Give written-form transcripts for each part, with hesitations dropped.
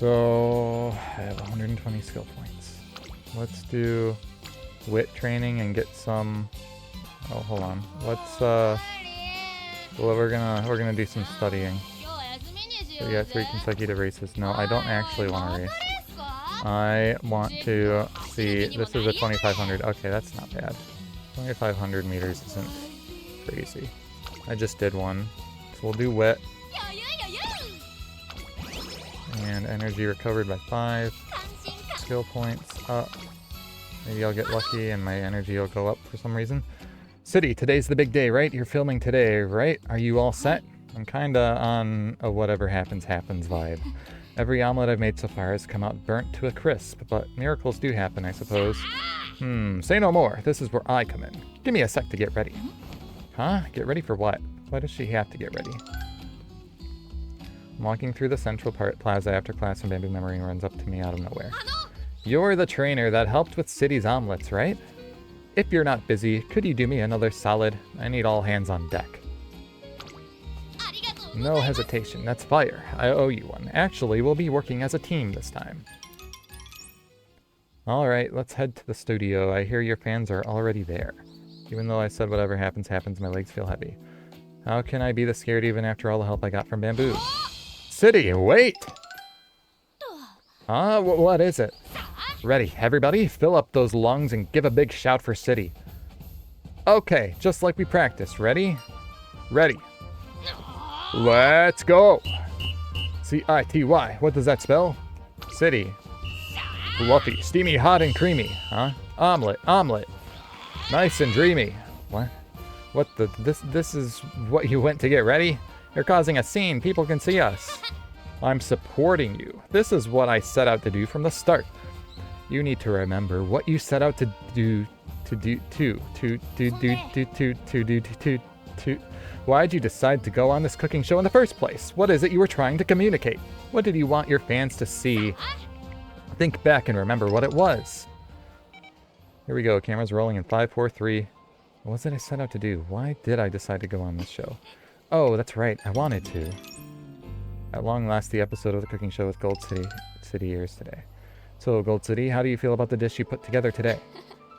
So I have 120 skill points. Let's do wit training and get some. Oh, hold on. Let's well, we're gonna do some studying. So we got 3 consecutive races. No, I don't actually want to race. I want to see. This is a 2500. Okay, that's not bad. 2500 meters isn't crazy. I just did one. So we'll do wit. And energy recovered by 5. Skill points up. Maybe I'll get lucky and my energy will go up for some reason. City, today's the big day, right? You're filming today, right? Are you all set? I'm kinda on a whatever happens vibe. Every omelet I've made so far has come out burnt to a crisp, but miracles do happen, I suppose. Say no more. This is where I come in. Give me a sec to get ready. Huh? Get ready for what? Why does she have to get ready? I'm walking through the central plaza after class and Bamboo Memory runs up to me out of nowhere. You're the trainer that helped with City's omelets, right? If you're not busy, could you do me another solid? I need all hands on deck. No hesitation, that's fire. I owe you one. Actually, we'll be working as a team this time. Alright, let's head to the studio. I hear your fans are already there. Even though I said whatever happens, my legs feel heavy. How can I be this scared even after all the help I got from Bamboo? City, wait! What is it? Ready, everybody, fill up those lungs and give a big shout for City. Okay, just like we practiced. Ready? Ready. Let's go! C-I-T-Y, what does that spell? City. Fluffy, steamy, hot, and creamy. Huh? Omelet. Nice and dreamy. What? What the? This is what you went to get ready? You're causing a scene. People can see us. I'm supporting you. This is what I set out to do from the start. You need to remember what you set out to do. Why'd you decide to go on this cooking show in the first place? What is it you were trying to communicate? What did you want your fans to see? Think back and remember what it was. Here we go. Camera's rolling in 5, 4, 3. What was it I set out to do? Why did I decide to go on this show? Oh, that's right. I wanted to. At long last, the episode of the cooking show with Gold City airs today. So, Gold City, how do you feel about the dish you put together today?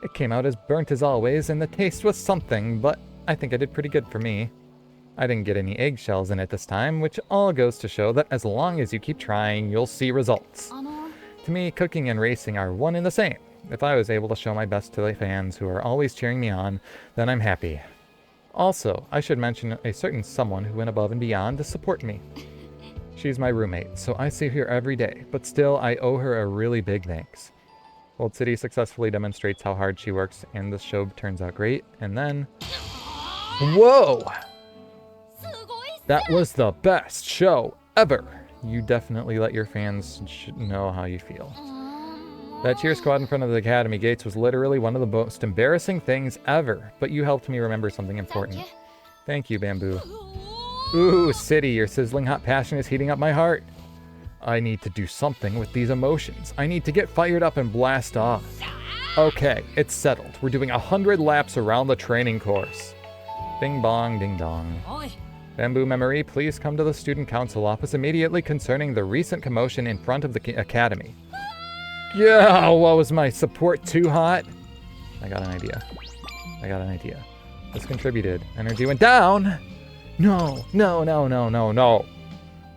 It came out as burnt as always, and the taste was something, but I think I did pretty good for me. I didn't get any eggshells in it this time, which all goes to show that as long as you keep trying, you'll see results. To me, cooking and racing are one and the same. If I was able to show my best to the fans who are always cheering me on, then I'm happy. Also, I should mention a certain someone who went above and beyond to support me. She's my roommate, so I see her every day, but still I owe her a really big thanks. Old City successfully demonstrates how hard she works, and the show turns out great, and then... Whoa! That was the best show ever! You definitely let your fans know how you feel. That cheer squad in front of the academy gates was literally one of the most embarrassing things ever, but you helped me remember something important. Thank you, Bamboo. Ooh, City, your sizzling hot passion is heating up my heart. I need to do something with these emotions. I need to get fired up and blast off. Okay, it's settled. We're doing 100 laps around the training course. Ding bong, ding dong. Bamboo Memory, please come to the student council office immediately concerning the recent commotion in front of the academy. Yeah, what was my support too hot? I got an idea. This contributed. Energy went down! No.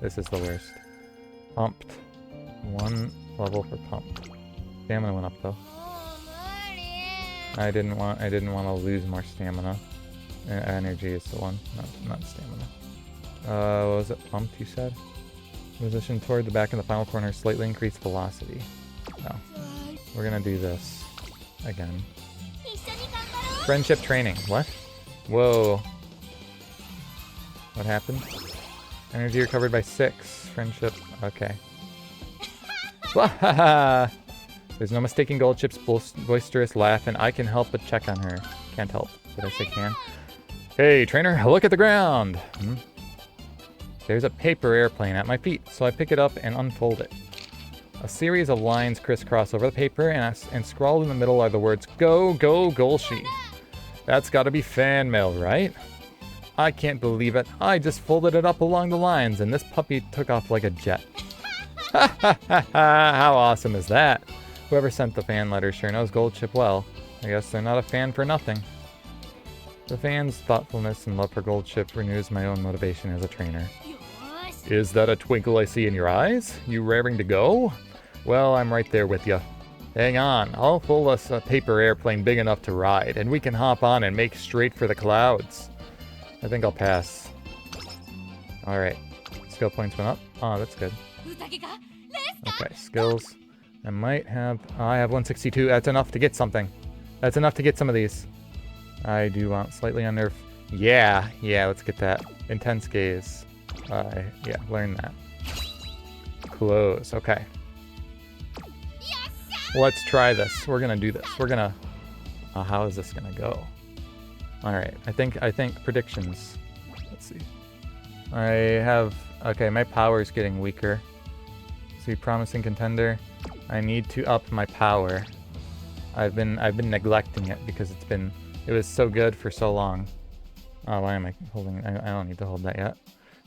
This is the worst. Pumped. 1 level for pumped. Stamina went up though. I didn't want to lose more stamina. Energy is the one, not stamina. What was it? Pumped, you said? Position toward the back of the final corner, slightly increased velocity. No. We're gonna do this again. Friendship training. What? Whoa. What happened? Energy recovered by 6. Friendship. Okay. Wahaha! There's no mistaking Goldchip's boisterous laugh, and I can help but check on her. Can't help. Did I say can? Hey, trainer, look at the ground! There's a paper airplane at my feet, so I pick it up and unfold it. A series of lines crisscross over the paper, and scrawled in the middle are the words, Go, go, GOLSHI. That's gotta be fan mail, right? I can't believe it. I just folded it up along the lines, and this puppy took off like a jet. How awesome is that? Whoever sent the fan letter sure knows Goldship well. I guess they're not a fan for nothing. The fans' thoughtfulness and love for Goldship renews my own motivation as a trainer. Is that a twinkle I see in your eyes? You raring to go? Well, I'm right there with you. Hang on, I'll pull us a paper airplane big enough to ride, and we can hop on and make straight for the clouds. I think I'll pass. Alright, skill points went up. Oh, that's good. Okay, skills. I might have... Oh, I have 162. That's enough to get something. That's enough to get some of these. I do want slightly under... Yeah, let's get that. Intense gaze. Yeah, learn that. Close, okay. Let's try this. We're gonna do this. We're gonna... how is this gonna go? Alright, I think predictions. Let's see. I have... Okay, my power's getting weaker. See, promising contender. I need to up my power. I've been neglecting it because it was so good for so long. Oh, why am I holding... I don't need to hold that yet.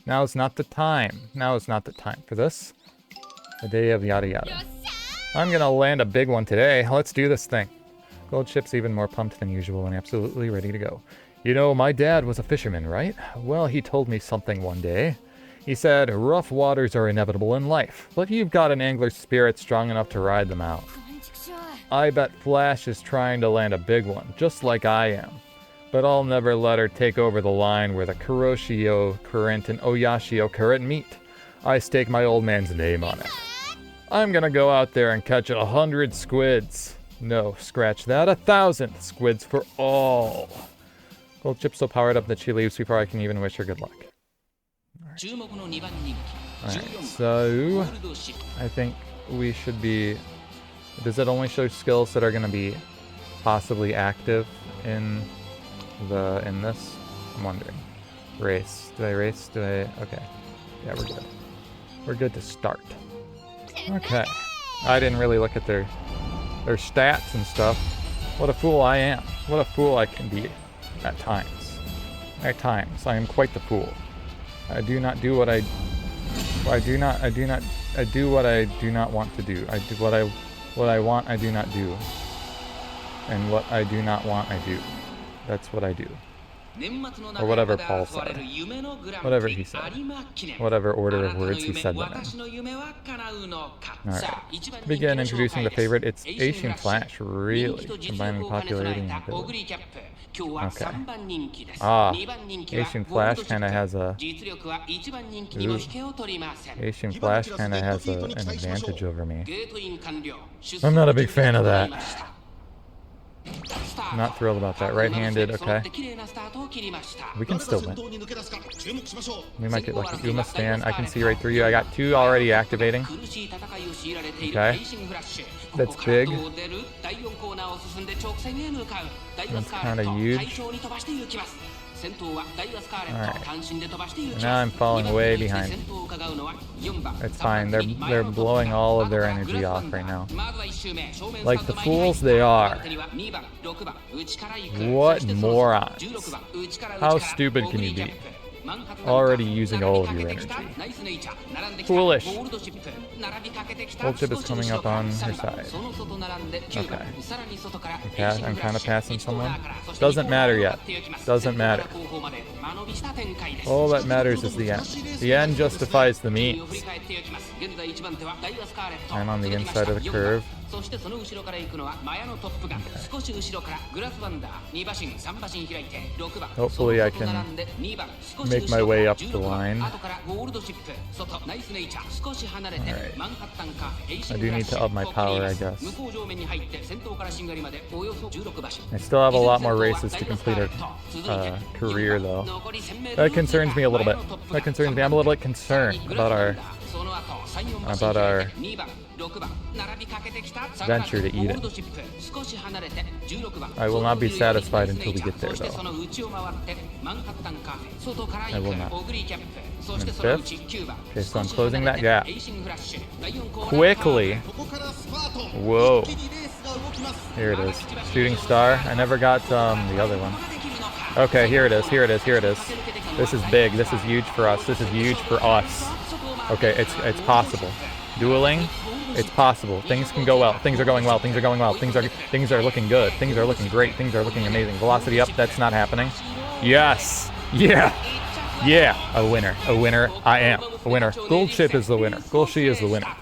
Now is not the time. Now is not the time for this. The day of yada yada. I'm gonna land a big one today. Let's do this thing. Goldship's even more pumped than usual and absolutely ready to go. You know, my dad was a fisherman, right? Well, he told me something one day. He said, rough waters are inevitable in life, but you've got an angler's spirit strong enough to ride them out. I bet Flash is trying to land a big one, just like I am. But I'll never let her take over the line where the Kuroshio current and Oyashio current meet. I stake my old man's name on it. I'm gonna go out there and catch 100 squids. No, scratch that, 1,000 squids for all. Goldship's so powered up that she leaves before I can even wish her good luck. Alright, so I think we should be... Does it only show skills that are going to be possibly active in this? I'm wondering. Race. Do I race? Okay. Yeah, we're good. We're good to start. Okay. I didn't really look at their stats and stuff. What a fool I am. What a fool I can be at times. At times, I am quite the fool. I do not do what I do what I do not want to do. I do what I want, I do not do. And what I do not want, I do. That's what I do. Or whatever Paul said. Whatever he said. Whatever order of words he said them in. Alright. Begin introducing the favorite. It's Asian Flash, really. Combining popularity and ability. Okay. Asian Flash kind of has a... Asian Flash kind of has an advantage over me. I'm not a big fan of that. I'm not thrilled about that. Right-handed, okay. We can still win. We might get lucky. Uma stand. I can see right through you. I got 2 already activating. Okay. That's big. That's kind of huge. Alright. Now I'm falling way behind. It's fine. They're blowing all of their energy off right now. Like the fools they are. What morons. How stupid can you be? Already using all of your energy. Foolish. Goldship is coming up on her side. Okay. I'm kind of passing someone. Doesn't matter yet. Doesn't matter. All that matters is the end. The end justifies the means. I'm on the inside of the curve. Okay. Hopefully I can make my way up the line. Alright. I do need to up my power, I guess. I still have a lot more races to complete our career, though. That concerns me a little bit. That concerns me. I'm a little bit concerned about our venture to Eden. I will not be satisfied until we get there, though. I will not. I'm in 5th. Okay, so I'm closing that gap. Quickly. Whoa. Here it is. Shooting star. I never got the other one. Okay, here it is. Here it is. Here it is. This is big. This is huge for us. This is huge for us. Okay, it's possible. Dueling. It's possible. Things can go well. Things are going well. Things are going well. Things are looking good. Things are looking great. Things are looking amazing. Velocity up. That's not happening. Yes. Yeah. Yeah. A winner. A winner. I am a winner. GOLSHI is the winner. GOLSHI is the winner.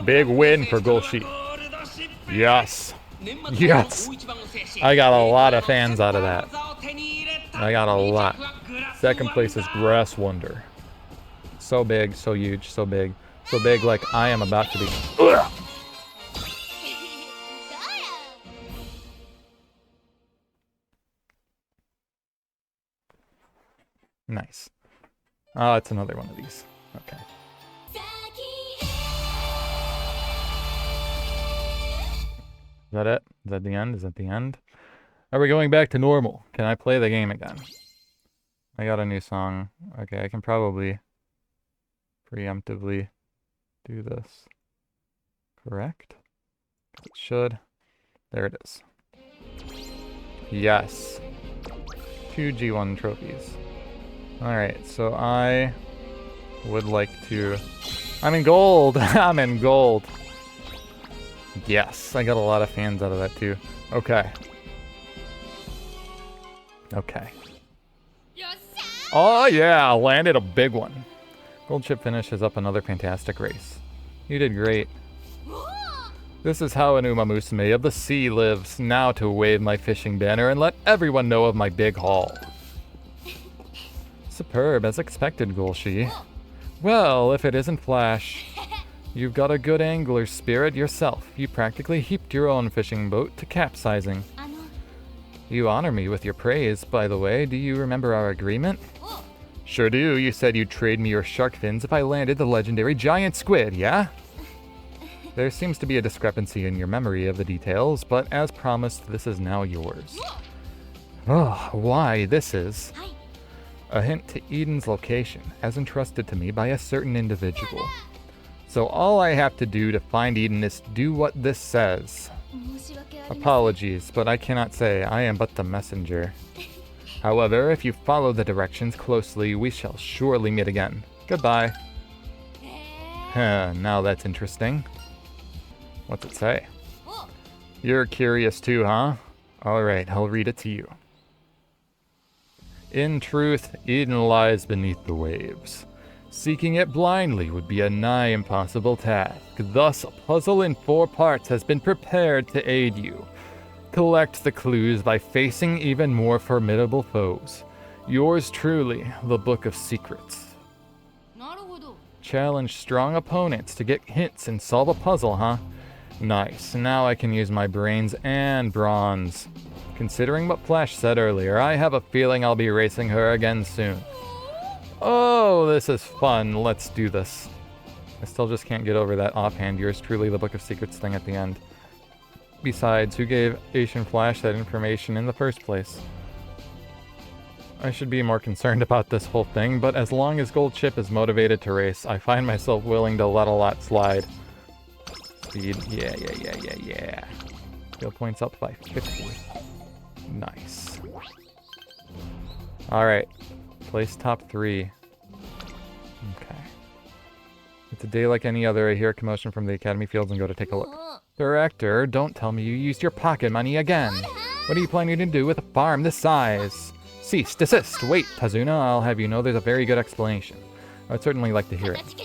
Big win for GOLSHI. Yes. Yes. I got a lot of fans out of that. I got a lot. Second place is Grass Wonder. So big, so huge, so big. So big like I am about to be. Ugh. Nice. Oh, it's another one of these. Okay. Is that it? Is that the end? Is that the end? Are we going back to normal? Can I play the game again? I got a new song. Okay, I can probably preemptively do this. Correct? It should. There it is. Yes. 2 G1 trophies. Alright, so I would like to... I'm in gold! I'm in gold! Yes, I got a lot of fans out of that too. Okay. Okay. Oh yeah, landed a big one. Gold chip finishes up another fantastic race. You did great. This is how an Umamusume of the sea lives. Now to wave my fishing banner and let everyone know of my big haul. Superb, as expected, GOLSHI. Well, if it isn't Flash. You've got a good angler spirit yourself. You practically heaped your own fishing boat to capsizing. You honor me with your praise, by the way. Do you remember our agreement? Sure do. You said you'd trade me your shark fins if I landed the legendary giant squid, yeah? There seems to be a discrepancy in your memory of the details, but as promised, this is now yours. Oh, why, this is a hint to Eden's location, as entrusted to me by a certain individual. So all I have to do to find Eden is do what this says. Apologies, but I cannot say. I am but the messenger. However, if you follow the directions closely, we shall surely meet again. Goodbye. Now that's interesting. What's it say? You're curious too, huh? Alright, I'll read it to you. In truth, Eden lies beneath the waves. Seeking it blindly would be a nigh impossible task. Thus, a puzzle in 4 parts has been prepared to aid you. Collect the clues by facing even more formidable foes. Yours truly, the Book of Secrets. Challenge strong opponents to get hints and solve a puzzle, huh? Nice. Now I can use my brains and bronze. Considering what Flash said earlier, I have a feeling I'll be racing her again soon. Oh, this is fun. Let's do this. I still just can't get over that offhand yours truly the Book of Secrets thing at the end. Besides, who gave Asian Flash that information in the first place? I should be more concerned about this whole thing, but as long as GOLSHI is motivated to race, I find myself willing to let a lot slide. Speed, yeah. Skill points up by 50. Nice. Alright. Place top 3. Okay. It's a day like any other. I hear a commotion from the academy fields and go to take a look. Director, don't tell me you used your pocket money again. What are you planning to do with a farm this size? Cease, desist, wait, Tazuna, I'll have you know there's a very good explanation. I'd certainly like to hear it.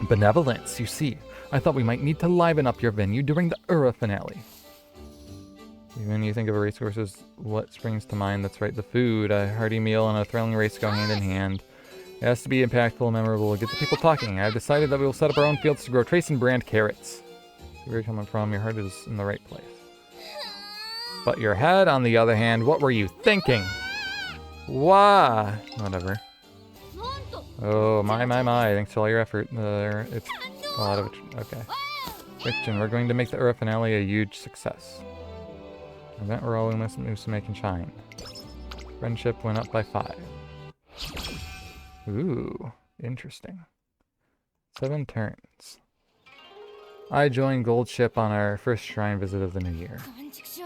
Benevolence, you see. I thought we might need to liven up your venue during the Ura finale. When you think of a racehorses, what springs to mind? That's right, the food. A hearty meal and a thrilling race go hand in hand. It has to be impactful and memorable. Get the people talking. I've decided that we will set up our own fields to grow trace and brand carrots. Where you're coming from, your heart is in the right place. But your head, on the other hand, what were you thinking? Why? Whatever. Oh, my. Thanks for all your effort. It's a lot of it. Okay. Fiction. We're going to make the Ura finale a huge success. Event where all Umamusume can shine. Friendship went up by 5. Ooh, interesting. 7 turns. I joined GOLSHI on our first shrine visit of the new year.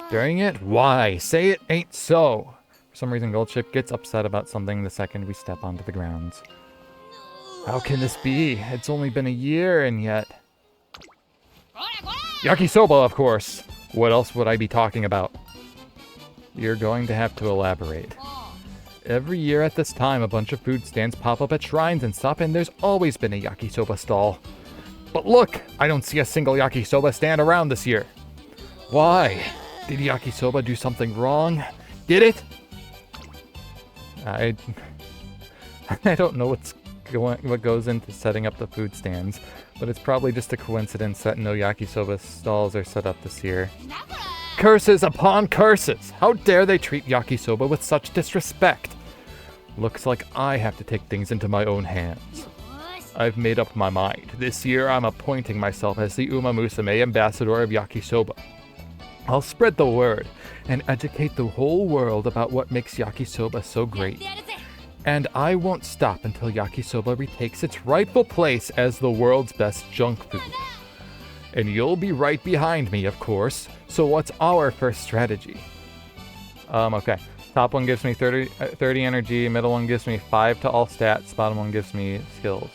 During it? Why? Say it ain't so! For some reason, GOLSHI gets upset about something the second we step onto the grounds. How can this be? It's only been a year and yet... Yakisoba, of course. What else would I be talking about? You're going to have to elaborate. Every year at this time, a bunch of food stands pop up at shrines and stuff, and there's always been a yakisoba stall. But look, I don't see a single yakisoba stand around this year. Why? Did yakisoba do something wrong? Did it? I don't know what goes into setting up the food stands, but it's probably just a coincidence that no yakisoba stalls are set up this year. Curses upon curses! How dare they treat yakisoba with such disrespect? Looks like I have to take things into my own hands. I've made up my mind. This year I'm appointing myself as the Umamusume ambassador of yakisoba. I'll spread the word and educate the whole world about what makes yakisoba so great. And I won't stop until yakisoba retakes its rightful place as the world's best junk food. And you'll be right behind me, of course. So what's our first strategy? Okay. Top one gives me 30 energy, middle one gives me 5 to all stats, bottom one gives me skills.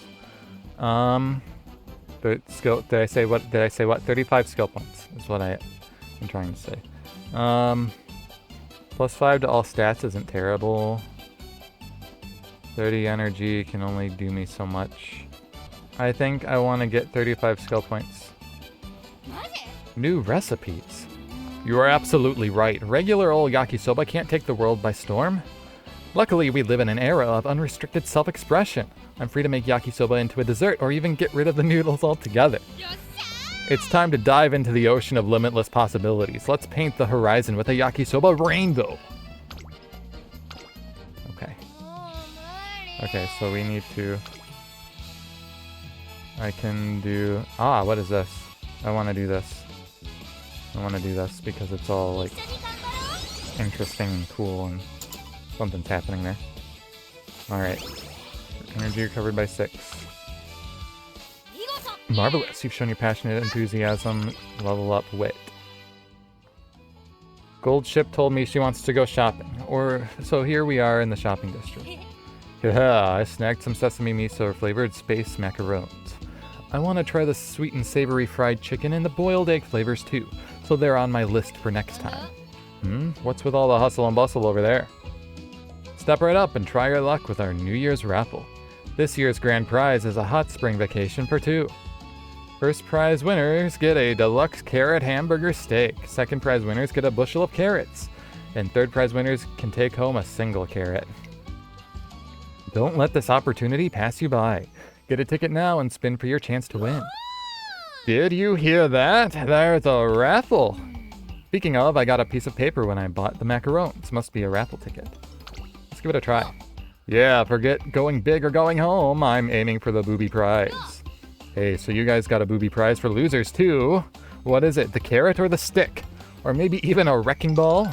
Did I say what? 35 skill points is what I'm trying to say. Plus 5 to all stats isn't terrible. 30 energy can only do me so much. I think I want to get 35 skill points. New recipes. You are absolutely right. Regular old yakisoba can't take the world by storm. Luckily, we live in an era of unrestricted self-expression. I'm free to make yakisoba into a dessert or even get rid of the noodles altogether. It's time to dive into the ocean of limitless possibilities. Let's paint the horizon with a yakisoba rainbow. Okay, so we need to... I can do... what is this? I want to do this. I want to do this because it's all, like, interesting and cool and something's happening there. Alright. Energy recovered by 6. Marvelous. You've shown your passionate enthusiasm. Level up wit. Goldship told me she wants to go shopping. So here we are in the shopping district. Yeah, I snagged some sesame miso flavored space macarons. I want to try the sweet and savory fried chicken and the boiled egg flavors too, so they're on my list for next time. What's with all the hustle and bustle over there? Step right up and try your luck with our New Year's raffle. This year's grand prize is a hot spring vacation for 2. First prize winners get a deluxe carrot hamburger steak. Second prize winners get a bushel of carrots. And third prize winners can take home a single carrot. Don't let this opportunity pass you by. Get a ticket now and spin for your chance to win. Did you hear that? There's a raffle. Speaking of, I got a piece of paper when I bought the macarons. Must be a raffle ticket. Let's give it a try. Yeah, forget going big or going home. I'm aiming for the booby prize. Hey, so you guys got a booby prize for losers too. What is it, the carrot or the stick? Or maybe even a wrecking ball?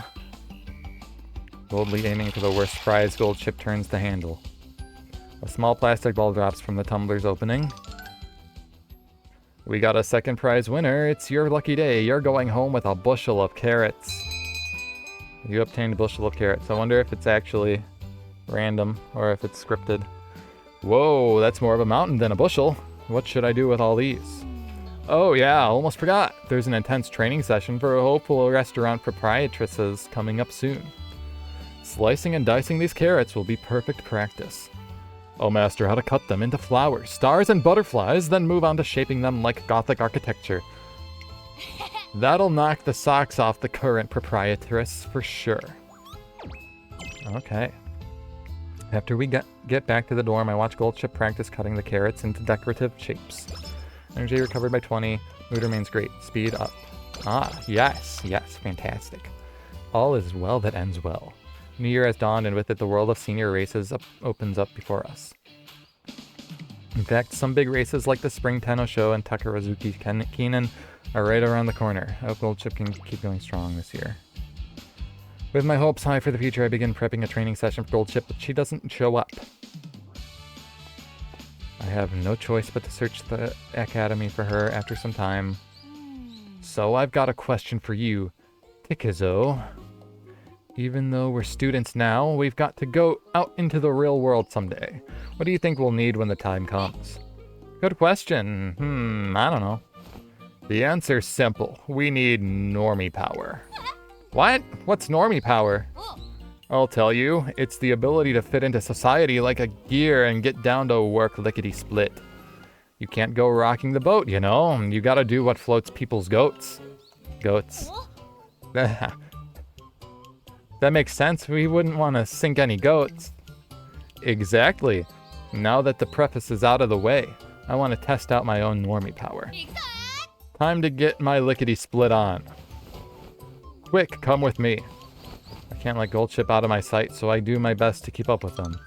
Boldly aiming for the worst prize, Goldship turns the handle. A small plastic ball drops from the tumbler's opening. We got a second prize winner. It's your lucky day. You're going home with a bushel of carrots. You obtained a bushel of carrots. I wonder if it's actually random or if it's scripted. Whoa, that's more of a mountain than a bushel. What should I do with all these? Oh yeah, almost forgot. There's an intense training session for hopeful restaurant proprietresses coming up soon. Slicing and dicing these carrots will be perfect practice. I'll master how to cut them into flowers, stars, and butterflies, then move on to shaping them like Gothic architecture. That'll knock the socks off the current proprietress for sure. Okay. After we get back to the dorm, I watch Goldship practice cutting the carrots into decorative shapes. Energy recovered by 20. Mood remains great. Speed up. Yes, fantastic. All is well that ends well. New Year has dawned, and with it, the world of senior races opens up before us. In fact, some big races like the Spring Tenno Show and Takarazuki Kenan are right around the corner. I hope Goldship can keep going strong this year. With my hopes high for the future, I begin prepping a training session for Goldship, but she doesn't show up. I have no choice but to search the academy for her after some time. So I've got a question for you, Tikizo. Even though we're students now, we've got to go out into the real world someday. What do you think we'll need when the time comes? Good question. I don't know. The answer's simple. We need normie power. What? What's normie power? I'll tell you. It's the ability to fit into society like a gear and get down to work lickety-split. You can't go rocking the boat, you know? You gotta do what floats people's goats. Goats. That makes sense. We wouldn't want to sink any goats. Exactly. Now that the preface is out of the way, I want to test out my own normie power. Time to get my lickety-split on. Quick, come with me. I can't let GOLSHI out of my sight, so I do my best to keep up with them.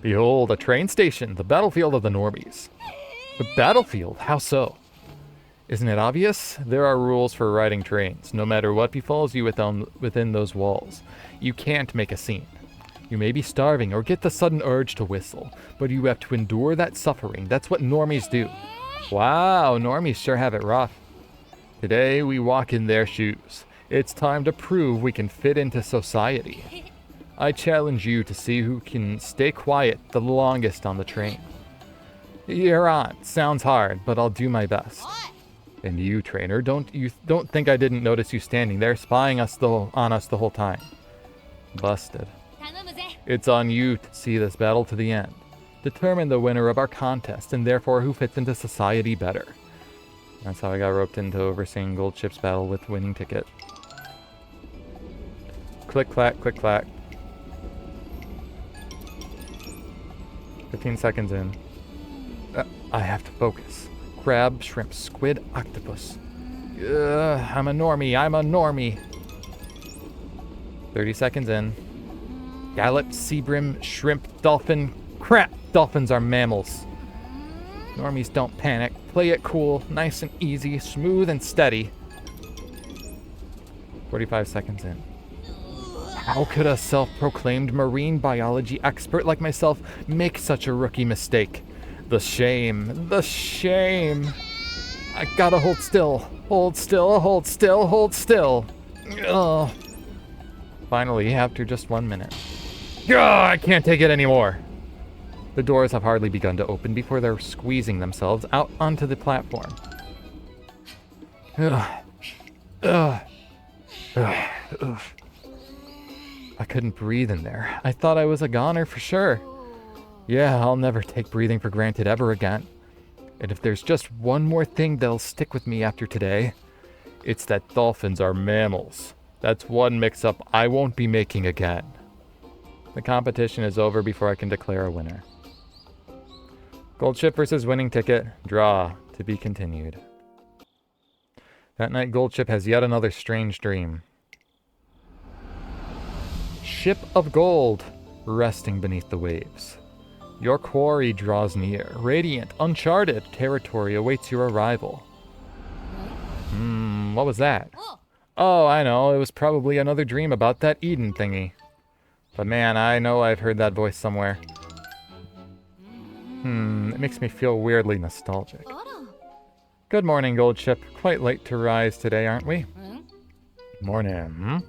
Behold, a train station, the battlefield of the normies. The battlefield? How so? Isn't it obvious? There are rules for riding trains, no matter what befalls you within those walls. You can't make a scene. You may be starving or get the sudden urge to whistle, but you have to endure that suffering. That's what normies do. Wow, normies sure have it rough. Today, we walk in their shoes. It's time to prove we can fit into society. I challenge you to see who can stay quiet the longest on the train. You're on. Sounds hard, but I'll do my best. And you, trainer, don't think I didn't notice you standing there spying on us the whole time. Busted. It's on you to see this battle to the end. Determine the winner of our contest, and therefore who fits into society better. That's how I got roped into overseeing GOLSHI's battle with winning ticket. Click, clack, click, clack. 15 seconds in. I have to focus. Crab, shrimp, squid, octopus. I'm a normie, I'm a normie. 30 seconds in. Gallop, sea bream, shrimp, dolphin. Crap! Dolphins are mammals. Normies don't panic. Play it cool, nice and easy, smooth and steady. 45 seconds in. How could a self-proclaimed marine biology expert like myself make such a rookie mistake? The shame. The shame. I gotta hold still. Hold still, hold still, hold still. Ugh. Finally, after just 1 minute. Ugh, I can't take it anymore. The doors have hardly begun to open before they're squeezing themselves out onto the platform. Ugh. Ugh. Ugh. Ugh. I couldn't breathe in there. I thought I was a goner for sure. Yeah, I'll never take breathing for granted ever again. And if there's just one more thing that'll stick with me after today, it's that dolphins are mammals. That's one mix-up I won't be making again. The competition is over before I can declare a winner. GOLSHI versus winning ticket. Draw. To be continued. That night, GOLSHI has yet another strange dream. Ship of gold, resting beneath the waves. Your quarry draws near. Radiant, uncharted territory awaits your arrival. What was that? Oh, I know. It was probably another dream about that Eden thingy. But man, I know I've heard that voice somewhere. It makes me feel weirdly nostalgic. Good morning, GOLSHI. Quite late to rise today, aren't we? Morning,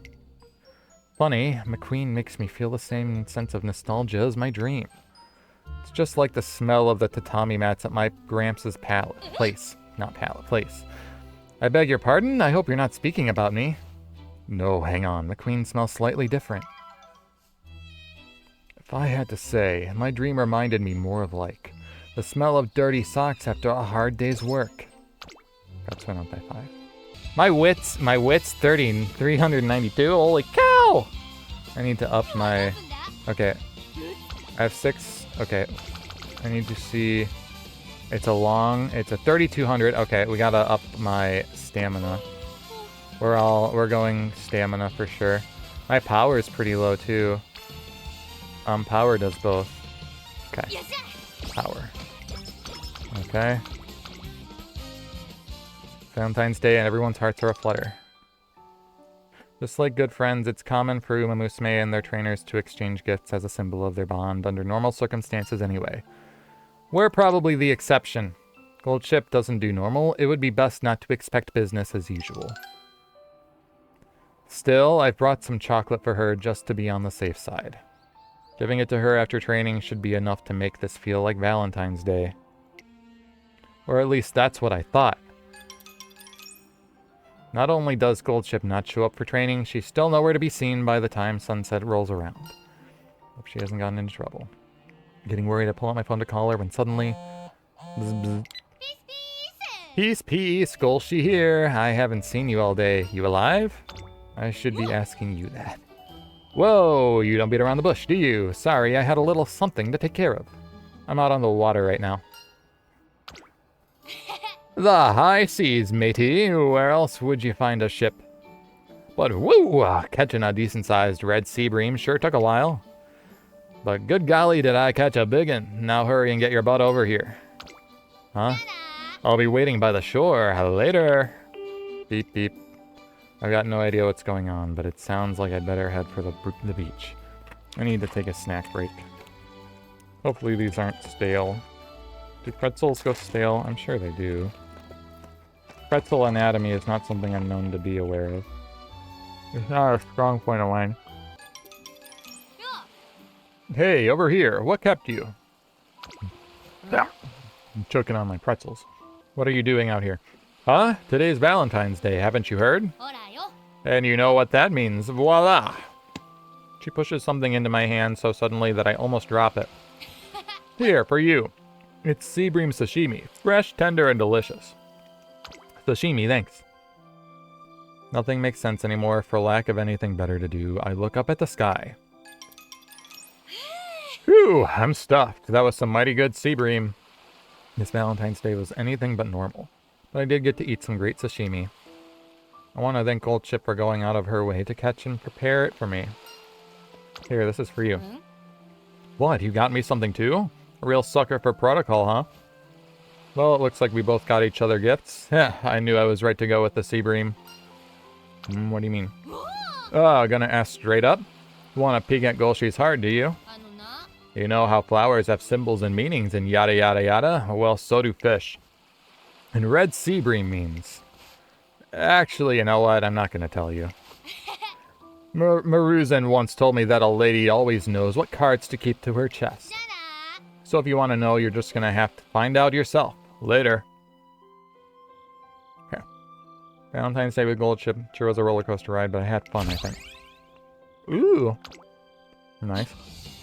Funny, McQueen makes me feel the same sense of nostalgia as my dream. It's just like the smell of the tatami mats at my Gramps' place. Not pallet, place. I beg your pardon? I hope you're not speaking about me. No, hang on. McQueen smells slightly different. If I had to say, my dream reminded me more of like the smell of dirty socks after a hard day's work. That's went up by 5. My wits 392. Holy cow! I need to up my... Okay. I have 6. Okay. I need to see... It's a 3200. Okay, we gotta up my stamina. We're going stamina for sure. My power is pretty low too. Power does both. Okay. Power. Okay. Valentine's Day and everyone's hearts are aflutter. Just like good friends, it's common for Umamusume and their trainers to exchange gifts as a symbol of their bond under normal circumstances anyway. We're probably the exception. GOLSHI doesn't do normal. It would be best not to expect business as usual. Still, I've brought some chocolate for her just to be on the safe side. Giving it to her after training should be enough to make this feel like Valentine's Day. Or at least that's what I thought. Not only does Goldship not show up for training, she's still nowhere to be seen by the time sunset rolls around. Hope she hasn't gotten into trouble. Getting worried, I pull out my phone to call her when suddenly... Bzz, bzz. Peace, peace, Golshi here. I haven't seen you all day. You alive? I should be asking you that. Whoa, you don't beat around the bush, do you? Sorry, I had a little something to take care of. I'm out on the water right now. The high seas, matey. Where else would you find a ship? But woo, catching a decent-sized red sea bream sure took a while. But good golly, did I catch a big one. Now hurry and get your butt over here. Huh? I'll be waiting by the shore. Later. Beep, beep. I've got no idea what's going on, but it sounds like I'd better head for the beach. I need to take a snack break. Hopefully these aren't stale. Do pretzels go stale? I'm sure they do. Pretzel anatomy is not something I'm known to be aware of. It's not a strong point of mine. Hey, over here. What kept you? I'm choking on my pretzels. What are you doing out here? Huh? Today's Valentine's Day, haven't you heard? And you know what that means. Voila! She pushes something into my hand so suddenly that I almost drop it. Here, for you. It's sea bream sashimi. Fresh, tender, and delicious. Sashimi, thanks. Nothing makes sense anymore. For lack of anything better to do, I look up at the sky. Whew, I'm stuffed. That was some mighty good sea bream. This Valentine's Day was anything but normal. But I did get to eat some great sashimi. I want to thank Goldship for going out of her way to catch and prepare it for me. Here, this is for you. What, you got me something too? A real sucker for protocol, huh? Well, it looks like we both got each other gifts. Yeah, I knew I was right to go with the sea bream. What do you mean? Oh, gonna ask straight up? You want to peek at Golshi's heart, do you? You know how flowers have symbols and meanings and yada yada yada? Well, so do fish. And red sea bream means... Actually, you know what? I'm not going to tell you. Maruzan once told me that a lady always knows what cards to keep to her chest. So if you want to know, you're just going to have to find out yourself. Later. Okay. Valentine's Day with Goldship. Sure was a roller coaster ride, but I had fun, I think. Ooh. Nice.